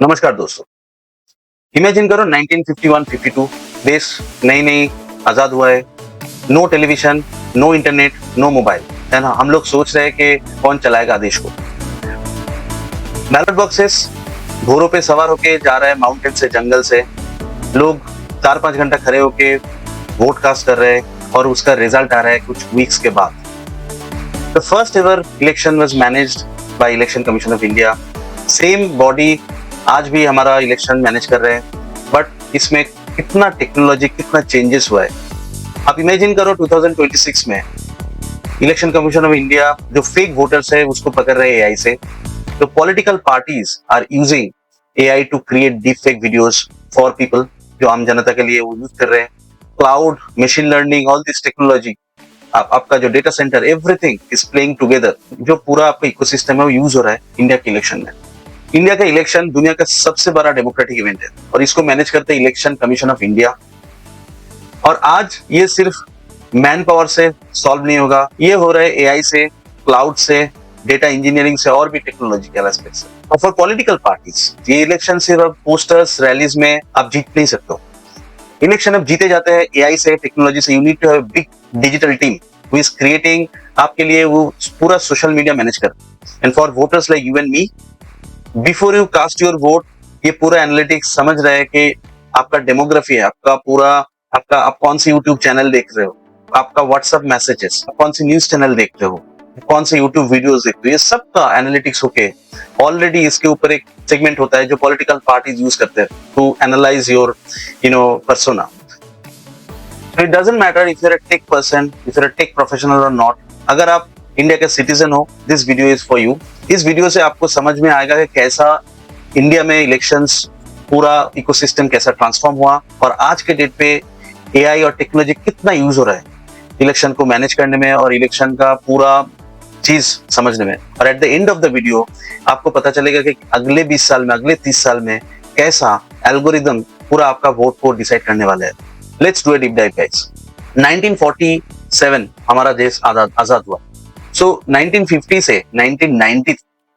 नमस्कार दोस्तों। इमेजिन करो 1951-52 देश नई नई आजाद हुआ है। No television, no internet, no mobile, है ना। हम लोग सोच रहे हैं कि कौन चलाएगा देश को। बैलेट बॉक्सेस घोड़ों पे सवार होके जा रहे हैं, माउंटेन से, जंगल से। लोग 4-5 घंटा खड़े होके वोट कास्ट कर रहे हैं और उसका रिजल्ट आ रहा है कुछ वीक्स के बाद। The first ever election was managed by election commission of India. Same body आज भी हमारा इलेक्शन मैनेज कर रहे हैं, बट इसमें कितना टेक्नोलॉजी, कितना चेंजेस हुआ है। आप इमेजिन करो 2026 में इलेक्शन कमीशन ऑफ इंडिया जो फेक वोटर्स है उसको पकड़ रहे हैं एआई से। तो political parties are using AI to create deep fake videos for people, जो आम जनता के लिए वो यूज कर रहे हैं। Cloud, machine learning, all this technology, आपका जो data centre, everything is playing together. जो पूरा आपका इकोसिस्टम है वो यूज हो रहा है इंडिया के इलेक्शन में। इंडिया का इलेक्शन दुनिया का सबसे बड़ा डेमोक्रेटिक इवेंट है और इसको मैनेज करते हैं इलेक्शन कमीशन ऑफ इंडिया। और आज ये सिर्फ मैन पावर से सॉल्व नहीं होगा, ये हो रहा है एआई से, क्लाउड से, डेटा इंजीनियरिंग से और भी टेक्नोलॉजिकल एस्पेक्ट से। और फॉर पॉलिटिकल पार्टीज ये इलेक्शन सिर्फ पोस्टर्स, रैलीज में आप जीत नहीं सकते हो। इलेक्शन अब जीते जाते हैं एआई से, टेक्नोलॉजी से। You need to have big digital team who is creating आपके लिए वो पूरा सोशल मीडिया मैनेज कर। And for voters like you and me, before you cast your vote, ये पूरा एनालिटिक्स समझ रहा है कि आपका डेमोग्राफी है, आपका पूरा, आप कौन सी यूट्यूब चैनल देख रहे हो, आपका व्हाट्सएप मैसेजेस, कौन सी न्यूज चैनल देख रहे हो, कौन से यूट्यूब वीडियोस देख रहे हो, ये सब का एनालिटिक्स होके ऑलरेडी इसके ऊपर एक सेगमेंट होता है जो पॉलिटिकल पार्टीज यूज करते हैं to analyse your persona. It doesn't matter if you are a tech person, if you are a tech professional or not. अगर आप इंडिया के सिटीजन हो, this video is for you. इस video से आपको समझ में आएगा कि कैसा इंडिया में इलेक्शंस, पूरा इकोसिस्टम कैसा ट्रांसफॉर्म हुआ और आज के डेट पे एआई और टेक्नोलॉजी कितना यूज हो रहा है इलेक्शन को मैनेज करने में और इलेक्शन का पूरा चीज समझने में। और eight the end of the video आपको पता चलेगा कि अगले 20 साल में, अगले 30 साल में कैसा एल्गोरिदम पूरा आपका वोट को डिसाइड करने वाला है। Let's do a deep dive guys. 1947 हमारा देश आजाद हुआ। सो 1950 से 1990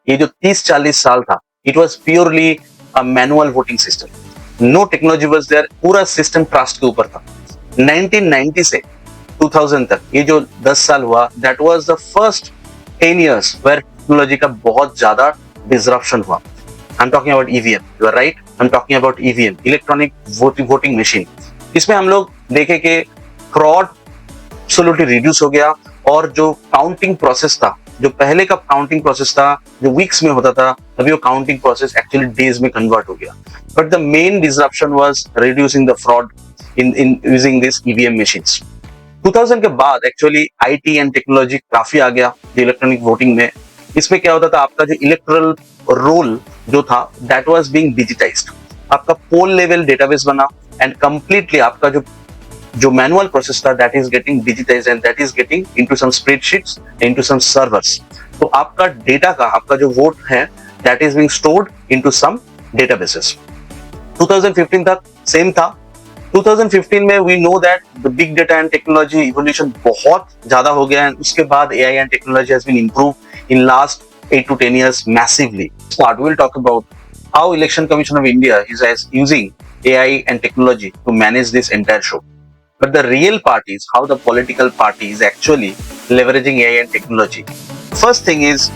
ये जो 30-40 साल था, it was purely a manual voting system. No technology was there, पूरा सिस्टम ट्रस्ट के ऊपर था। 1990 से 2000 तक ये जो 10 साल हुआ, that was the first 10 years where technology का बहुत ज्यादा डिसरप्शन हुआ। I am talking about EVM, you are right, I am talking about EVM, electronic voting machine. इसमें हम लोग देखे कि फ्रॉड एब्सोल्युटली रिड्यूस हो गया और जो काउंटिंग प्रोसेस था, जो पहले का काउंटिंग प्रोसेस था जो वीक्स में होता था, अभी वो काउंटिंग प्रोसेस एक्चुअली डेज में कन्वर्ट हो गया। But the main disruption was reducing the fraud in using this EVM machines. 2000 के बाद एक्चुअली आईटी एंड टेक्नोलॉजी काफी आ गया इलेक्ट्रॉनिक वोटिंग में। इसमें क्या होता था, आपका जो इलेक्टोरल रोल जो था दैट वाज बीइंग डिजिटाइज्ड। आपका पोल लेवल डेटाबेस बना एंड कंप्लीटली आपका जो मैनुअल प्रोसेस था that is getting digitised and that is getting into some spreadsheets, into some servers. तो आपका डेटा का, आपका जो वोट है that is being stored into some databases. 2015 तक सेम था। 2015 में we know that the big data and technology evolution बहुत ज्यादा हो गया है। उसके बाद AI and technology has been improve in last 8 to 10 years massively. Start, we'll talk about how Election Commission of India is using AI and technology to manage this entire show. But the real part is how the political party is actually leveraging AI and technology. First thing is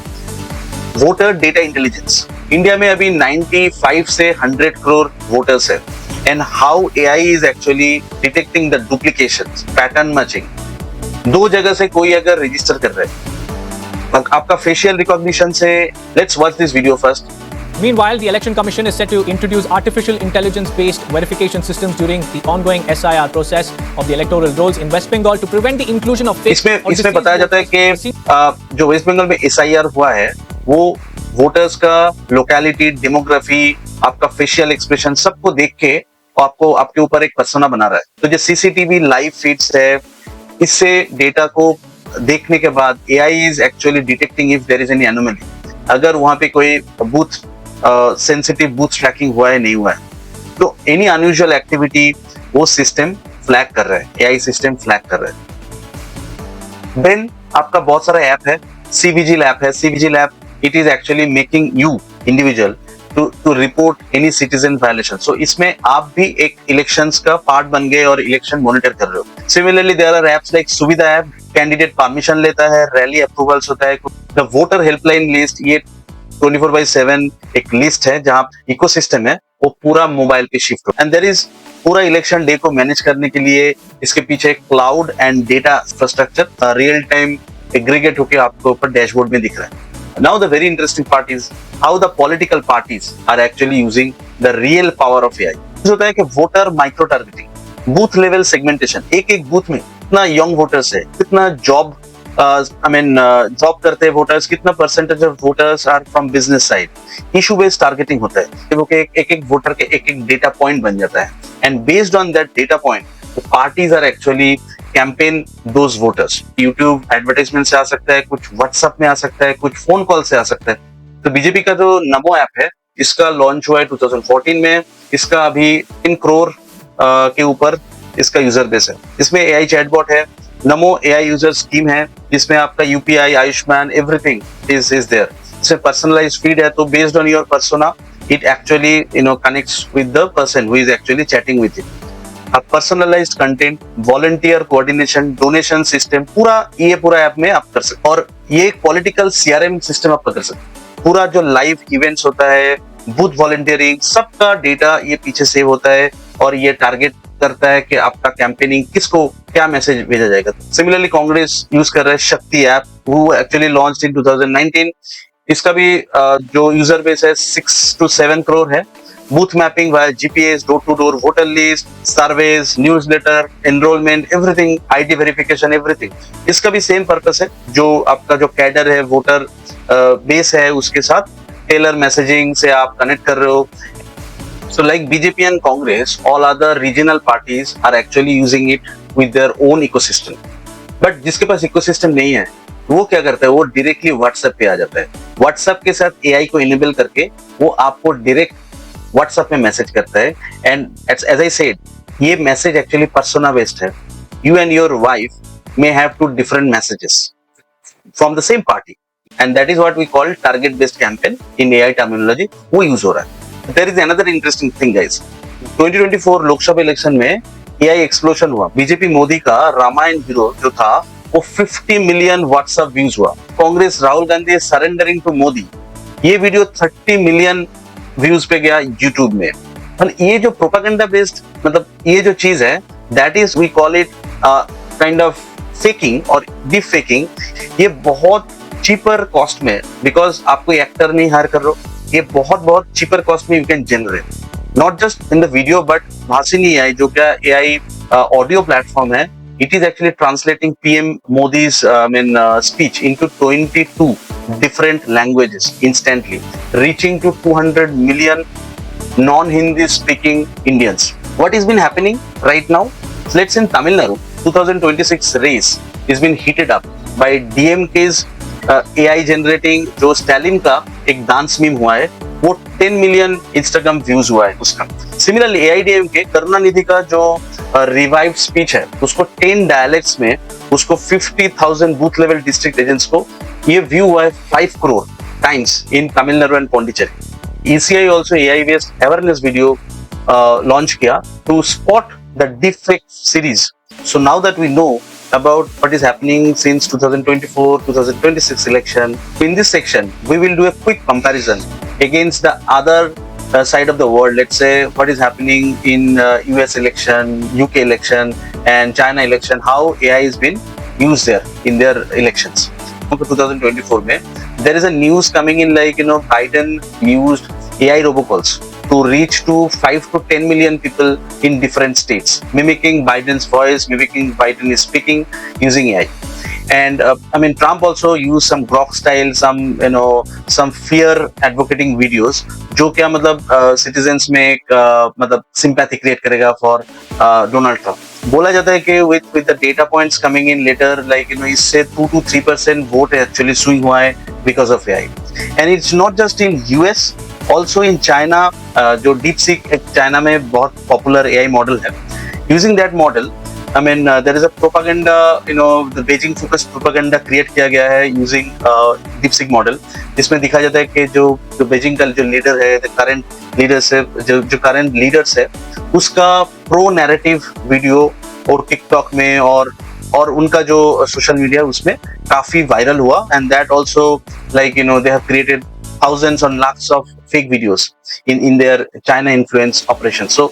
voter data intelligence. India में अभी 95 से 100 crore voters है and how AI is actually detecting the duplications, pattern matching. दो जगह से कोई अगर register कर रहे हैं, आपका फेशियल रिकॉग्निशन से, let's watch this video first. Meanwhile, the Election Commission is set to introduce artificial intelligence-based verification systems during the ongoing SIR process of the electoral rolls in West Bengal to prevent the inclusion of fake. इसमें बताया जाता है कि जो waste Bengal में SIR हुआ है वो वोटर्स का लोकेलिटी, डेमोग्राफी, आपका फेशियल एक्सप्रेशन सबको देख के आपको आपके ऊपर एक पर्सोना बना रहा है। तो जो सीसीटीवी लाइव फीड्स है, इससे डेटा को देखने के बाद AI is actually detecting if there is any anomaly. अगर वहां पे कोई बूथ सेंसिटिव बूथ ट्रैकिंग हुआ है, नहीं हुआ है, तो एनी अनयूजुअल एक्टिविटी वो सिस्टम फ्लैग कर रहा है, AI सिस्टम फ्लैग कर रहा है। देन आपका बहुत सारा ऐप है, CVGL ऐप है। CVGL app, it is actually making you individual to report any citizen violation. So इसमें आप भी एक elections का part बन गए और election monitor कर रहे हो. Similarly, there are apps like सुविधा app, candidate permission लेता है, rally approvals होता है. The voter helpline list, ये 24/7 एक लिस्ट है जहाँ इकोसिस्टम है वो पूरा मोबाइल पे शिफ्ट हो. एंड देयर इज पूरा इलेक्शन डे को मैनेज करने के लिए इसके पीछे cloud and data infrastructure real time aggregate होकर आपको ऊपर डैशबोर्ड में दिख रहा है. Now the very interesting part is how the political parties are actually using the real power of AI. होता है कि voter micro targeting, booth level segmentation, एक एक बूथ में कितना यंग वोटर्स है, कितना जॉब जॉब करते हैं वोटर्स, कितना percentage of voters are from business side. Issue based targeting होता है, वो एक एक वोटर के एक एक डेटा पॉइंट बन जाता है. And based on that data point the parties are actually campaign those voters. YouTube advertisement से आ सकता है, कुछ व्हाट्सएप में आ सकता है, कुछ फोन कॉल से आ सकता है. तो बीजेपी का जो नमो ऐप है इसका लॉन्च हुआ है 2014 में. इसका अभी 3 करोड़ के ऊपर इसका यूजर बेस है. इसमें एआई चैटबॉट है, नमो एआई यूजर स्कीम है जिसमें आपका UPI, Ayushman, everything is there. इसमें पर्सनलाइज्ड फीड है, तो based on your persona it actually connects with the person who is actually chatting with you. आप personalised content, volunteer coordination, donation system पूरा app में आप कर सकते. और ये एक पॉलिटिकल सीआरएम सिस्टम आप कर सकते. पूरा जो लाइव इवेंट्स होता है, बूथ वॉलंटियरिंग, सबका डेटा ये पीछे सेव होता है और ये टारगेट करता है कि आपका कैंपेनिंग किसको क्या मैसेज भेजा जाएगा. सिमिलरली कांग्रेस यूज कर रहा है शक्ति ऐप, वो एक्चुअली लॉन्च्ड इन 2019. इसका भी जो यूजर बेस है 6 to 7 करोड़ है. Booth mapping via GPS, door to door, voter list, surveys, newsletter, enrolment, everything, ID verification, everything. इसका भी सेम पर्पस है. जो आपका जो कैडर है, वोटर बेस है, उसके साथ टेलर मैसेजिंग से आप कनेक्ट कर रहे हो. So like BJP and Congress, all other regional parties are actually using it with their own ecosystem. But जिसके पास ecosystem नहीं है, वो क्या करता है, वो directly WhatsApp पे आ जाता है. WhatsApp के साथ AI को enable करके वो आपको direct WhatsApp में मैसेज करता है. And as I said, ये मैसेज actually persona based है. You and your wife may have 2 different messages from the same party, and that is what we call target based campaign in AI terminology. वो use हो रहा है. There is another interesting thing, guys. 2024 Lok Sabha election में AI explosion हुआ. BJP Modi का Ramayan hero जो था वो 50 मिलियन व्हाट्सएप व्यूज हुआ. कांग्रेस राहुल गांधी सरेंडरिंग टू मोदी, ये वीडियो 30 मिलियन व्यूज पे गया यूट्यूब में. और ये जो प्रोपेगेंडा बेस्ड ये जो चीज है, that is we call it kind of faking or deep faking. ये बहुत चीपर कॉस्ट में, बिकॉज आप कोई एक्टर नहीं हायर कर रहे हो, ये बहुत चीपर कॉस्ट में you can generate not just in the video but Bhashini AI जो क्या एआई ऑडियो प्लेटफॉर्म है. It is actually translating PM Modi's speech into 22 different languages instantly, reaching to 200 million non-Hindi speaking Indians. What has been happening right now? Let's in Tamil Nadu, 2026 race has been heated up by DMK's AI generating जो Stalin का एक dance meme हुआ है, वो 10 million Instagram views हुआ है उसका. Similarly AIDMK Karunanidhi का जो रिवाइव स्पीच है उसको 10 डायलेक्ट्स में उसको 50,000 बूथ लेवल डिस्ट्रिक्ट एजेंट्स को ये व्यू हुआ है 5 crore times in Tamil Nadu and Pondicherry. ECI also AI based awareness video launch किया to spot the deepfake series. So now that we know about what is happening since 2024-2026 election, in this section we will do a quick comparison against the other side of the world. Let's say what is happening in US election, UK election and China election, how AI has been used there in their elections. 2024 में there is a news coming in like Biden used AI robocalls to reach to 5 to 10 million people in different states, mimicking Biden's voice, mimicking Biden is speaking using AI. And Trump also used some Grok style, some fear advocating videos, जो क्या citizens में एक sympathy create करेगा for Donald Trump. बोला जाता है कि with the data points coming in later, like इससे 2 to 3% vote actually swing हुआ है because of AI. And it's not just in US, also in China, जो DeepSeek चाइना में बहुत popular AI model है. Using that model, I mean, there is a propaganda, the Beijing focused propaganda create किया गया है using DeepSeek model, जिसमें दिखाया जाता है कि जो बीजिंग का जो लीडर है, करंट लीडर्स है, जो करंट लीडर्स है, उसका प्रो नैरेटिव वीडियो और टिकटॉक में और उनका जो सोशल मीडिया उसमें काफी वायरल हुआ, and that also like they have created thousands and lakhs of fake videos in their China influence operation. So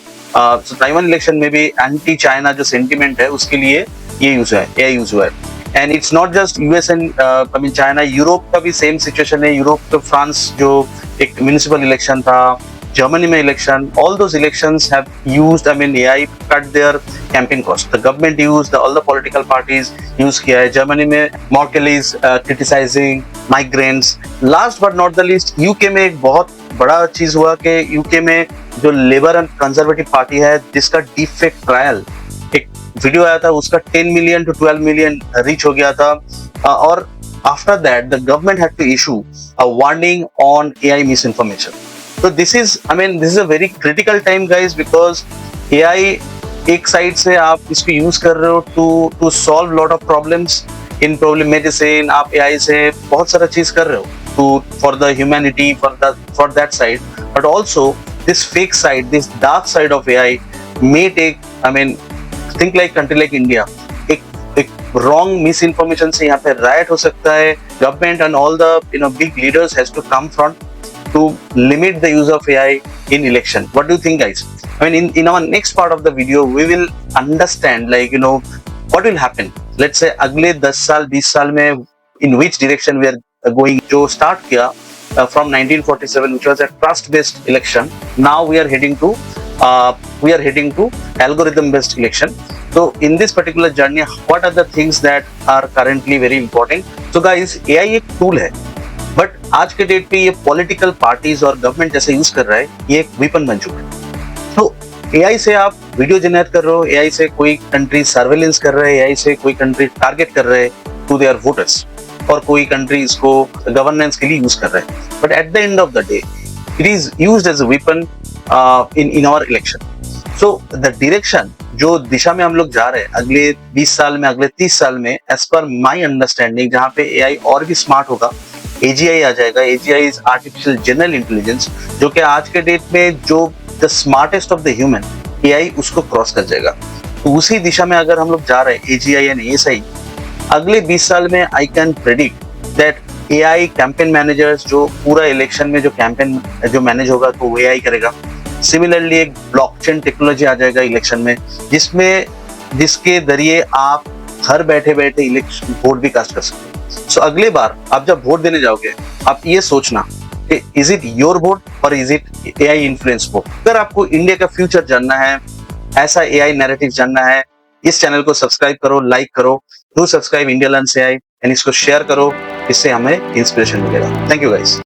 Taiwan election में भी anti China जो sentiment है उसके लिए ये यूज है, AI यूज हुआ है. And it's not just US and I mean China, Europe का भी सेम सिचुएशन है. यूरोप तो फ्रांस जो एक म्युनिसिपल इलेक्शन था, जर्मनी में election, all those elections have used, I mean AI cut their campaign cost. The government used, all the political parties use किया है. जर्मनी में Merkel is criticizing migrants. Last but not the least, UK में एक बहुत बड़ा चीज हुआ कि UK में जो लेबर एंड कंजर्वेटिव पार्टी है, जिसका डीप फेक ट्रायल एक वीडियो आया था, उसका 10 मिलियन to 12 मिलियन रीच हो गया था, और after that the government had to issue a warning on AI misinformation. So this is a very critical time guys, because AI एक साइड से आप इसको यूज कर रहे हो to solve lot of problems in probably medicine. आप AI से बहुत सारा चीज कर रहे हो for the humanity, for that side, but also this fake side, this dark side of AI may take, think like country like India, एक wrong misinformation से यहाँ पे riot हो सकता है. Government and all the big leaders has to come front to limit the use of AI in election. What do you think guys? In our next part of the video we will understand what will happen. Let's say अगले 10 साल 20 साल में in which direction we are going. जो start किया from 1947, which was a trust based election, now we are heading to algorithm based election. So in this particular journey, what are the things that are currently very important? So guys, AI एक tool है, but आज के date पे ये political parties और government जैसे use कर रहा है, ये एक वेपन बन चुका है. तो एआई से आप वीडियो जनरेट कर रहे हो, एआई से कोई कंट्री सर्वेलेंस कर रहे हैं, एआई से कोई कंट्री टारगेट कर रहे हैं टू देयर वोटर्स, और कोई कंट्री इसको गवर्नेंस के लिए यूज कर रहा है. But at the end of the day it is used as a weapon in our election. So the direction, जो दिशा में हम लोग जा रहे हैं अगले 20 साल में, अगले 30 साल में, एज पर माई अंडरस्टैंडिंग, जहाँ पे एआई और भी स्मार्ट होगा, AGI आ जाएगा. AGI is artificial general intelligence, जो कि आज के डेट में जो the smartest of the human, AI उसको क्रॉस कर जाएगा. तो उसी दिशा में अगर हम लोग जा रहे हैं, AGI एंड ASI, अगले 20 साल में I can predict that AI campaign managers, जो पूरा इलेक्शन में जो कैंपेन जो मैनेज होगा तो वो AI करेगा. सिमिलरली एक ब्लॉकचेन टेक्नोलॉजी आ जाएगा इलेक्शन में, जिसके जरिए आप घर बैठे बैठे इलेक्शन वोट भी कास्ट कर सकते हैं. सो अगले बार आप जब वोट देने जाओगे, आप ये सोचना कि इज इट योर वोट और is it AI influence vote. अगर आपको इंडिया का फ्यूचर जानना है, ऐसा AI नैरेटिव जानना है, इस चैनल को सब्सक्राइब करो, लाइक करो, do subscribe India learns AI, and इसको शेयर करो, इससे हमें इंस्पिरेशन मिलेगा. Thank you guys.